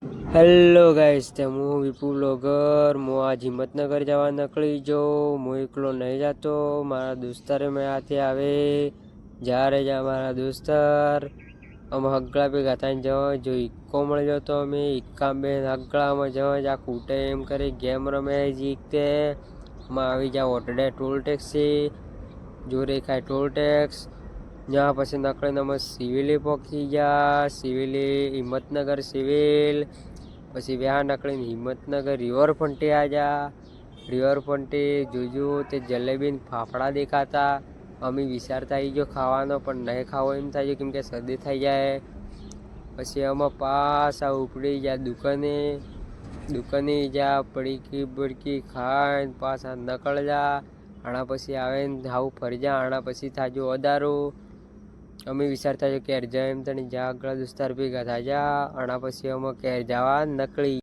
Hello guys, તે હું વિપુલ વગર આજ હિંમતનગર જવા નીકળી જો. હું એકલો નહીં જતો, મારા દોસ્તારે મેં હાથે આવે. જ્યારે જા મારા દોસ્તાર અમે હગલા ભેગા થઈને જવા. જો ઇક્કો મળી જાવ તો અમે ઇક્કા બેન હગલામાં જવા. આ કૂટે એમ કરી ગેમ રમે જીકતે માં આવી જાવ. ઓટડે ટોલ ટેક્સી જોરે ખાય ટોલ ટેક્સ જ્યાં પછી નકળીને અમે સિવિલે પહોંચી ગયા. સિવિલે હિંમતનગર સિવિલ પછી વ્યા નકળીને હિંમતનગર રિવરફ્રન્ટે આજા. રિવરફ્રન્ટે જોજો તે જલેબીન ફાફડા દેખાતા. અમે વિચારતા આવી ગયો ખાવાનો, પણ નહીં ખાવો એમ થાય કેમ કે શરદી થઈ જાય. પછી અમે પાછા ઉપડી ગયા દુકાને જા પડીકી બડકી ખાઈને પાછા નકળ જા. આણા પછી આવે ને હાવ ફરી જા. આણા પછી થાજો અદારો. અમે વિચારતા કે ઘેર જાય એમ તને જા આગળ દોસ્તાર ભેગા થાજા. આણા પછી અમે ઘેર જવા નકળી.